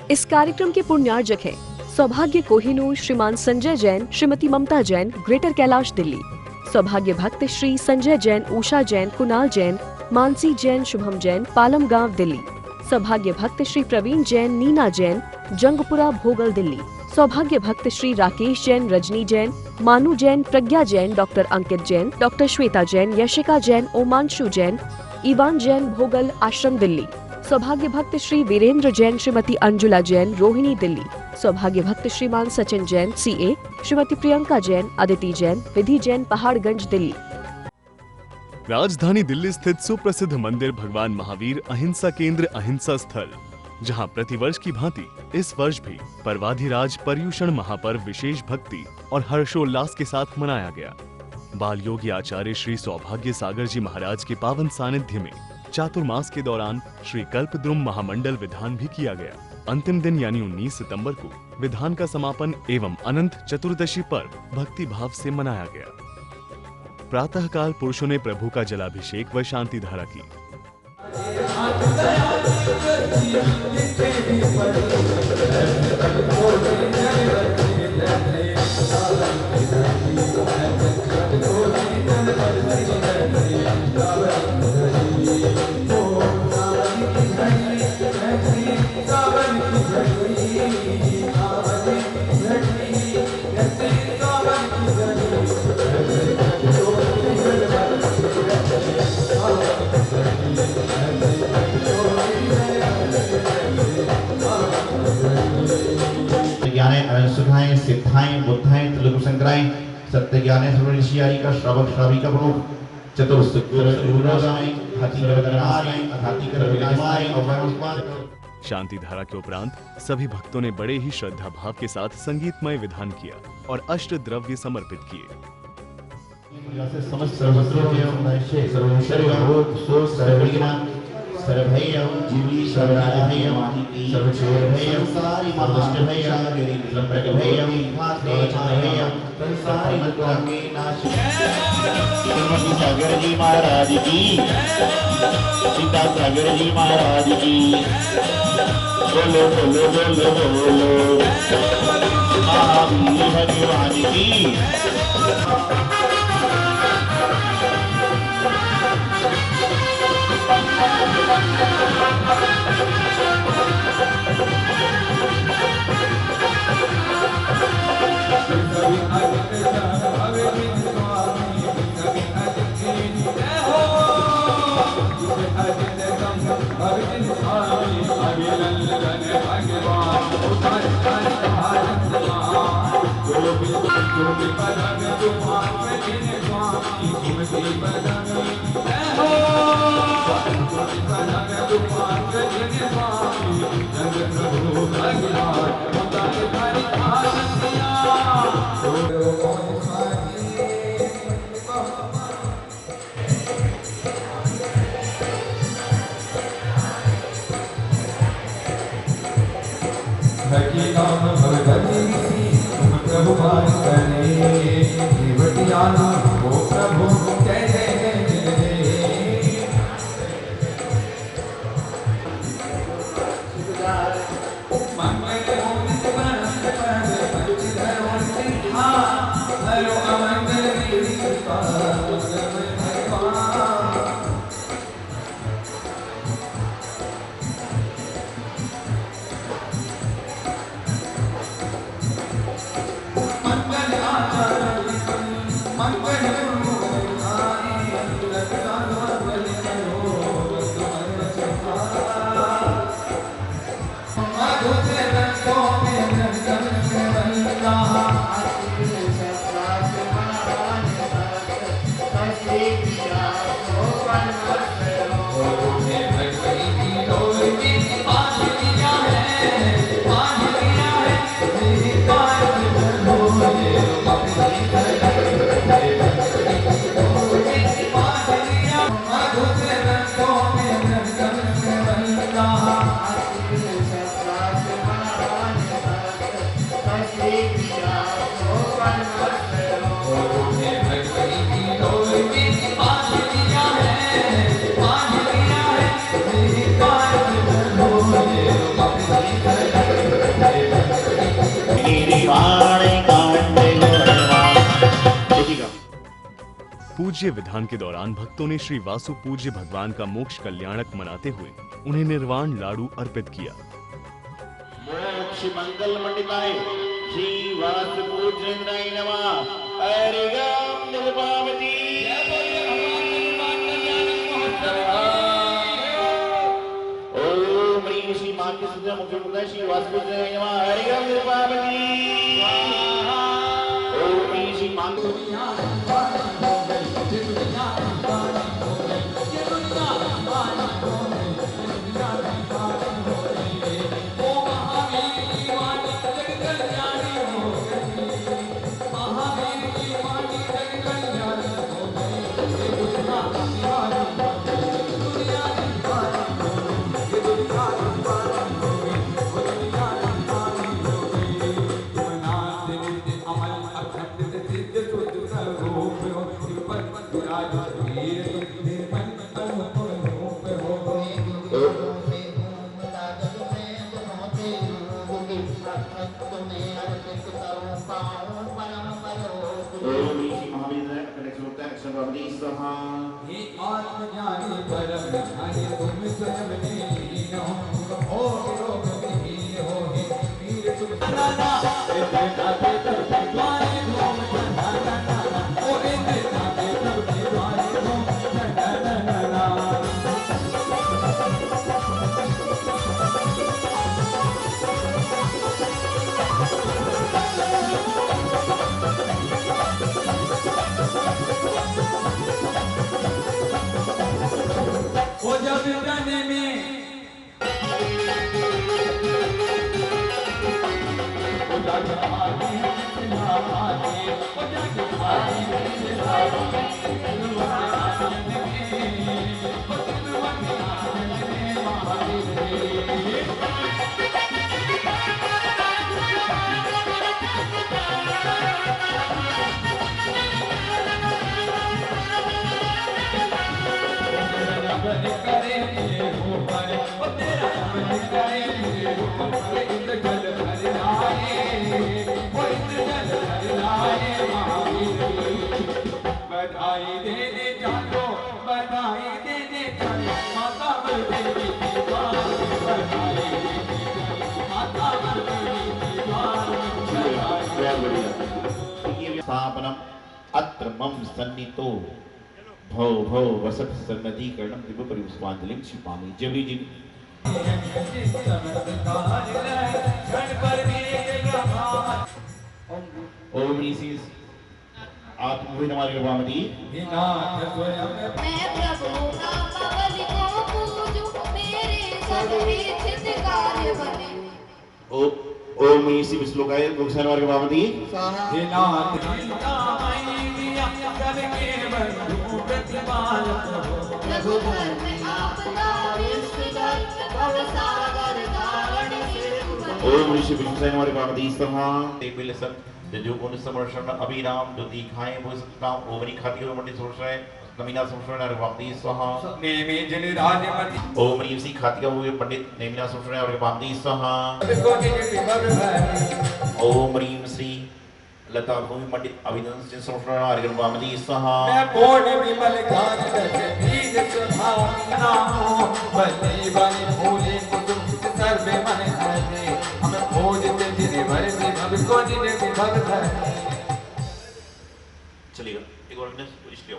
इस कार्यक्रम के पुण्यार्जक हैं सौभाग्य कोहिनूर श्रीमान संजय जैन, श्रीमती ममता जैन, ग्रेटर कैलाश दिल्ली। सौभाग्य भक्त श्री संजय जैन, उषा जैन, कुणाल जैन, मानसी जैन, शुभम जैन, पालम गांव दिल्ली। सौभाग्य भक्त श्री प्रवीण जैन, नीना जैन, जंगपुरा भोगल दिल्ली। सौभाग्य भक्त श्री राकेश जैन, रजनी जैन, मानू जैन, प्रज्ञा जैन, डॉक्टर अंकित जैन, डॉक्टर श्वेता जैन, यशिका जैन, ओमांशु जैन, इवान जैन, भोगल आश्रम दिल्ली। सौभाग्य भक्त श्री वीरेंद्र जैन, श्रीमती अंजुला जैन, रोहिणी दिल्ली। सौभाग्य भक्त श्रीमान सचिन जैन, सीए, श्रीमती प्रियंका जैन, अदिति जैन, विधि जैन, पहाड़गंज दिल्ली। राजधानी दिल्ली स्थित सुप्रसिद्ध मंदिर भगवान महावीर अहिंसा केंद्र अहिंसा स्थल, जहां प्रतिवर्ष की भांति इस वर्ष भी पर्वाधिराज पर्युषण महापर्व विशेष भक्ति और हर्षोल्लास के साथ मनाया गया। बाल योगी आचार्य श्री सौभाग्य सागर जी महाराज के पावन सानिध्य में चातुर्मास के दौरान श्री कल्पद्रुम महामंडल विधान भी किया गया। अंतिम दिन यानी 19 सितंबर को विधान का समापन एवं अनंत चतुर्दशी पर्व भक्ति भाव से मनाया गया। प्रातःकाल पुरुषों ने प्रभु का जलाभिषेक व शांति धारा की। सुधाएं सिद्धाएं बुद्धाएं त्रिलोक संग्राएं सत्य ज्ञाने सर्वऋषियाई का श्रावक श्राविका प्रमुख शांति धारा के उपरांत सभी भक्तों ने बड़े ही श्रद्धा भाव के साथ संगीतमय विधान किया और अष्ट द्रव्य समर्पित किए। सर्वभयं जीवी सर्वराजभयं सर्वचोरभयं सर्वदुष्टभयं सर्वप्रगभयं सर्वचोरभयं संसारी मंत्रांगे नाश। श्रीमती सागर जी महाराज की, सीता सागर जी महाराज की। बोलो बोलो बोलो बोलो महावीर भगवान की। प्रभु मान करे देवटियाना वो प्रभु जय जय जय जय मंगल मोहित बरस पर पंचधर वंदित हा हरो अमंगल वीर कृपा मंगल भगवान। पूज्य विधान के दौरान भक्तों ने श्री वासु पूज्य भगवान का मोक्ष कल्याणक मनाते हुए उन्हें निर्वाण लाडू अर्पित किया। मोक्ष मंगल मंडिताय श्री वासु पूज्येन्द्राय नमः। हरिगम निर्वामती ओम ह्रीं श्री मातृ सिद्ध मुख्य श्री वासु पूज्येन्द्राय नमः। हरिगम निर्वामती ओम ह्रीं श्री मातृ स्थापनम अत्र मम सन्नितो भव भव वसत सन्नदीकरणम दिव्य परिपुष्पांजलिं क्षिपामि। जय जी ओम ऋषि आत्मविनमार्ग वामती मैं प्रभु का पवन को पूजूं, मेरे सभी चित कार्य बने। ओम ऋषि श्लोकाय गोक्षानमार्ग वामती रघुबर में आपदा विश्वदर भव सागर तारण सिर। ओम ऋषि विष्णुमार्ग वामती सहा तेबिल सब जो उन समर्षण अभिराम जो दिखाए वो काम ओमरी खाती और मंडी समर्षण नमीना समर्षण वामती सहा नेमी जन राजमति ओम ऋषि खाती का वो पंडित नेमिना समर्षण और वामती सहा ओम ह्रीं श्री लता भूमि पंडित अभिनंदन से समर्षण और वामती सहा मैं पूर्ण विमल ज्ञान दस बीज स्वभाव नामो बलि बलि फूले कुसुम सर्वे मन हरे हम पूजित जिने भरे भव को जिने विभव धरे। चलिएगा एक और हमने इसलिए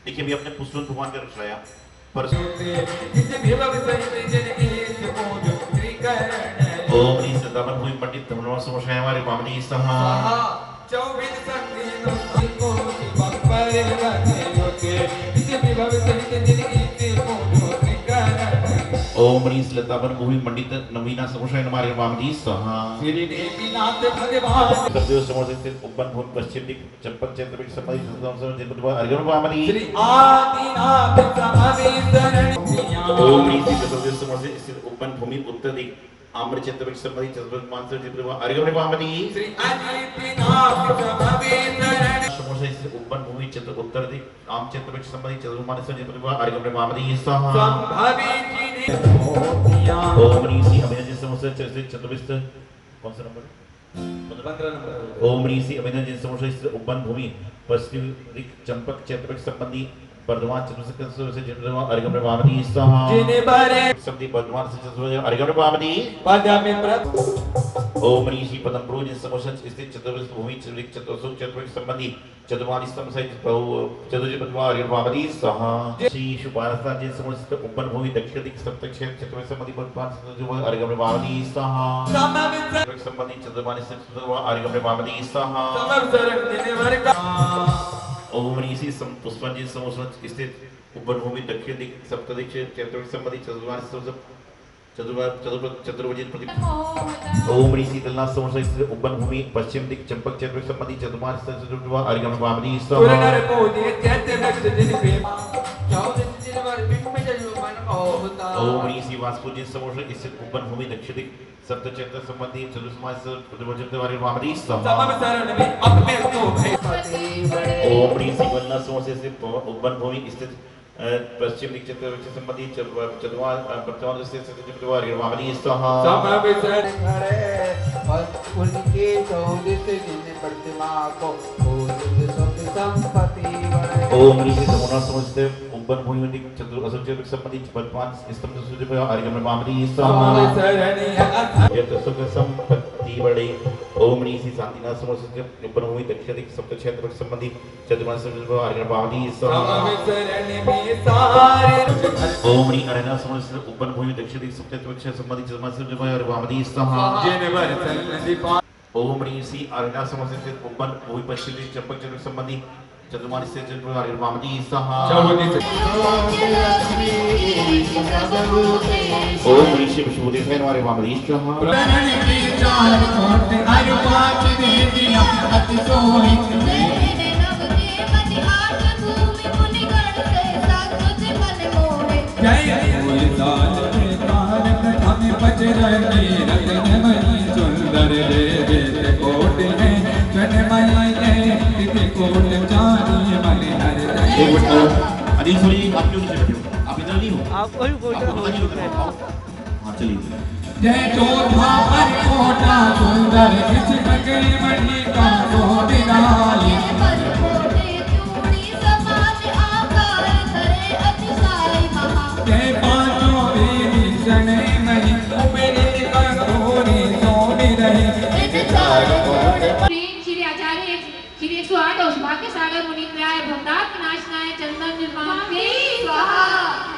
देखिए भी अपने पुष्पन भगवान का रख लाया पर ओम ह्रीं सदावन भूमि पंडित तमनवा समर्षण हमारे वामती सहा 24 संगीत को बपर रखे होते इसे विभव सहित जिनकी पूजो निकर। ओम ह्रीं लतावन भूमि पंडित नवीना समर्षण हमारे वामती सहा श्री देवीनाथ भगवान सदैव समर्थित उपवन भूमि पश्चिम दिक चंपक क्षेत्र में समाधि संस्थान जिनपद अर्जुन वामती श्री आदिनाथ समाधि शरण। ओम ह्रीं सदैव समर्थित स्थित उपवन भूमि उत्तर दिक आम्र क्षेत्र में समाधि चतुर्थ मानसर जिनपद अर्जुन वामती श्री आदिनाथ समाधि शरण। समोसा स्थित उपवन भूमि क्षेत्र उत्तर दिक आम क्षेत्र में समाधि चतुर्थ मानसर जिनपद अर्जुन वामती सहा संभावी जी ने ओम ह्रीं अभिनंदन समोसा चतुर्थ कौन सा नंबर ओम ऋषि अभिनंदन समोष उपवन भूमि पश्चिम दिक चंपक क्षेत्र संबंधी वर्धमान चतुर्थ से जिनवा अर्घ्य प्रभावती स्वाहा जिने बारे संबंधी वर्धमान से चतुर्थ अर्घ्य प्रभावती पदमे प्रभ ओम ऋषि पदम प्रोज समोष स्थित चतुर्थ भूमि चतुर्थ चतुर्थ क्षेत्र संबंधी चतुर्वादी स्तंभ सहित चतुर्थ पद्मा अर्घ्य प्रभावती स्वाहा श्री शुभारस्ता जिन समोष उपवन भूमि दक्षिण दिक सप्त क्षेत्र चतुर्थ संबंधी वर्धमान चतुर्थ अर्घ्य प्रभावती स्वाहा समवित्र संबंधी चतुर्वादी चतुर्थ अर्घ्य प्रभावती स्वाहा समवसरण जिने वर्ग ओम ऋषि पुष्पंजि समोसन स्थित उपवन भूमि दक्षिण दिक सप्तदिक चतुर्थ संबंधी चतुर्भुज प्रति ओम ऋषि तलना समोसन स्थित उपवन भूमि पश्चिम दिक चंपक चतुर्थ संबंधी चतुर्थ अर्घ्य प्रभावती सुरनर को दिए चैत्य नक्ष दिन पे 14 दिन वर बिन में जो मन होता ओम ऋषि वास्पुजिन समोसन स्थित उपवन भूमि दक्षिण दिक सप्तचैत्र संबंधी चतुर्थ अर्घ्य प्रभावती समवसरण में अपने तो भय ओम ऋषि वल्लभ समोसे से उपवन भूमि स्थित पश्चिम दिक चतुर्थ संबंधी वर्तमान से चतुर्थ अर्घ्य स्वाहा समवसरण घरे और उनके 14 दिन प्रतिमा को पूजित सुख संपत्ति बड़े ओम ऋषि समोना समझते उपवन भूमि दिक चतुर्थ संबंधी वर्तमान स्तंभ सूर्य पर अर्घ्य प्रभावती स्वाहा समवसरण यत सुख संपत्ति बड़े ओम ऋषि शांतिनाथ समोसे उपवन भूमि दक्षिण दिक सप्त क्षेत्र संबंधी चतुर्थ अर्घ्य प्रभावती स्वाहा समवसरण में सारे ओम ऋषि नारायण समोसे उपवन भूमि दक्षिण दिक सप्त क्षेत्र संबंधी चतुर्थ अर्घ्य प्रभावती स्वाहा जिने वर्तन दीपा ओम ऋषि अरण्य समोसे उपवन भूमि पश्चिम दिक चंपक क्षेत्र संबंधी चतुर्मानी से चतुर्थ अर्घ्य प्रभावती स्वाहा ओम ऋषि विष्णुदेव है हमारे प्रभावती स्वाहा सुंदर देवे कोट है कोट जानी मन हर अभी थोड़ी आप क्यों नीचे बैठे हो आप इधर नहीं हो आप कोई बोल हाँ चलिए जय चौथा पर कोटा सुंदर इस बगल मणि का कोट डाली जय पांचों देवी शनै मणि उपनित का कोरी सोनी रही श्री आचार्य श्री 108 और भाग्य सागर मुनिन्द्राय भवदात नाशनाय चंदन निर्माण के स्वाहा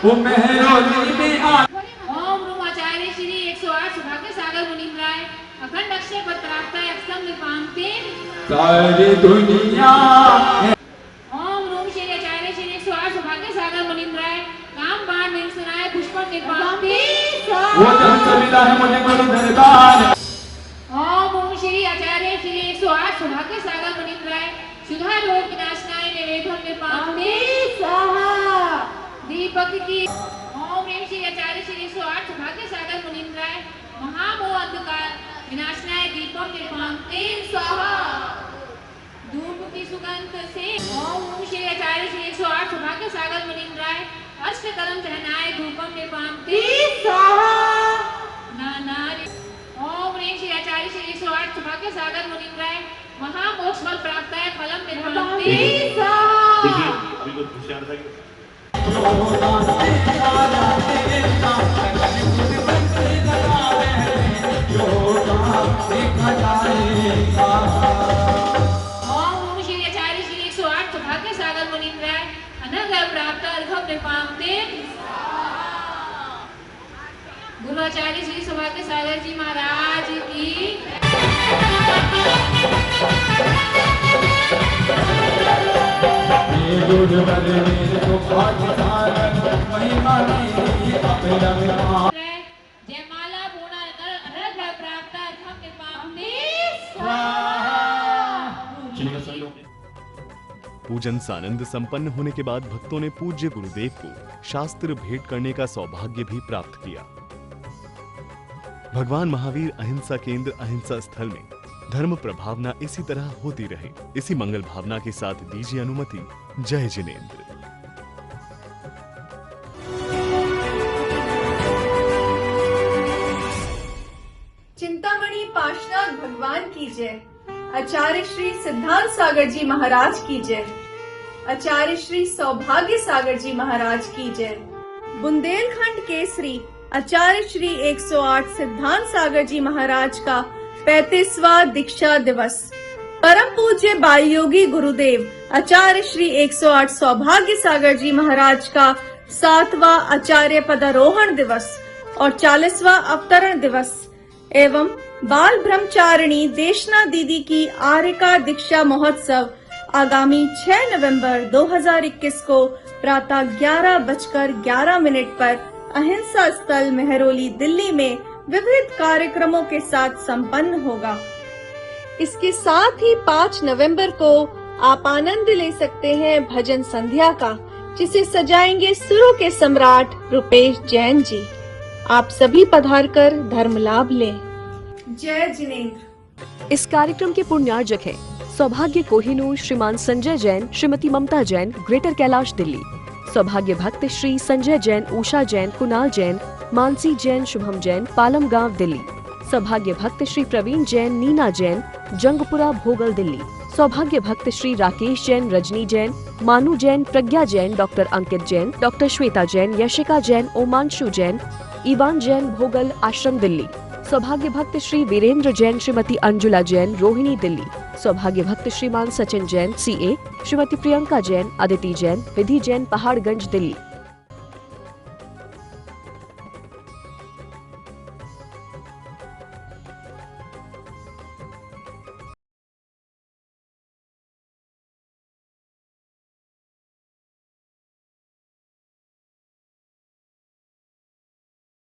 वो मेहरोली में आ ओम रूम आचार्य श्री 108 भाग्य सागर मुनिन्द्राय अखंड अक्षय पद प्राप्त है अक्षम निर्माण के सारी दुनिया ओम रूम श्री आचार्य श्री 108 भाग्य सागर मुनिन्द्राय काम बाण विंसनाय पुष्प निर्माण के वो जन सविता है मुझे गुरु दरबार ओम श्री आचार्य श्री 108 सौभाग्य सागर मुनिन्द्राय सुधा रोग विनाशनाय निवेदन निर्माण स्वाहा दीपक की ओम श्री आचार्य श्री 108 सौभाग्य सागर मुनिन्द्राय महामोह अंधकार विनाशनाय दीपक निर्माण स्वाहा धूप की सुगंध से ओम श्री आचार्य श्री 108 सौभाग्य सागर मुनिन्द्राय अष्टकरम चहनाय धूपम निर्माण स्वाहा नानारि ओम ह्रीं श्री आचार्य श्री 108 सौभाग्य सागर मुनिन्द्राय महामोक्ष फल प्राप्त है फलम निर्माण देखिए अभी कुछ होशियार था कि ओम श्री आचार्य श्री 108 सौभाग्य सागर मुनिन्द्राय अनंग प्राप्त अर्घम निर्माण गुरु आचार्य श्री सौभाग्य सागर जी महाराज की गुरु बल मेरे को भाग्य सागर महिमा नहीं अपना जयमाला पूर्ण अर्घ प्राप्त अर्घम निर्माण चलिए सभी लोग पूजन सानंद संपन्न होने के बाद भक्तों ने पूज्य गुरुदेव को शास्त्र भेंट करने का सौभाग्य भी प्राप्त किया। भगवान महावीर अहिंसा केंद्र अहिंसा स्थल में धर्म प्रभावना इसी तरह होती रहे, इसी मंगल भावना के साथ दीजिए अनुमति। जय जिनेंद्र। चिंतामणि पार्श्वनाथ भगवान भगवान की जय। आचार्य श्री सिद्धांत सागर जी महाराज की जय। आचार्य श्री सौभाग्य सागर जी महाराज की जय। बुंदेलखंड केसरी आचार्य श्री 108 सिद्धांत सागर जी महाराज का 35वां दीक्षा दिवस। परम पूज्य बाल योगी गुरुदेव आचार्य श्री 108 सौभाग्य सागर जी महाराज का 7वां आचार्य पदारोहण दिवस और 40वां अवतरण दिवस एवं बाल ब्रह्मचारिणी देशना दीदी की आर्यका दीक्षा महोत्सव आगामी 6 नवंबर 2021 को प्रातः 11:11 पर अहिंसा स्थल मेहरौली दिल्ली में विविध कार्यक्रमों के साथ संपन्न होगा। इसके साथ ही 5 नवंबर को आप आनंद ले सकते हैं भजन संध्या का, जिसे सजाएंगे सुरों के सम्राट रुपेश जैन जी। आप सभी पधारकर धर्म लाभ लें। जय जिनेंद्र। इस कार्यक्रम के पुण्यार्जक हैं सौभाग्य कोहिनूर श्रीमान संजय जैन, श्रीमती ममता जैन, ग्रेटर कैलाश दिल्ली। सौभाग्य भक्त श्री संजय जैन, उषा जैन, कुणाल जैन, मानसी जैन, शुभम जैन, पालम गांव दिल्ली। सौभाग्य भक्त श्री प्रवीण जैन, नीना जैन, जंगपुरा भोगल दिल्ली। सौभाग्य भक्त श्री राकेश जैन, रजनी जैन, मानू जैन, प्रज्ञा जैन, डॉक्टर अंकित जैन, डॉक्टर श्वेता जैन, यशिका जैन, ओमांशु जैन, ईवान जैन, भोगल आश्रम दिल्ली। सौभाग्य भक्त श्री वीरेंद्र जैन, श्रीमती अंजुला जैन, रोहिणी दिल्ली। सौभाग्य भक्त श्रीमान सचिन जैन, CA, श्रीमती प्रियंका जैन, अदिति जैन, विधि जैन, पहाड़गंज दिल्ली।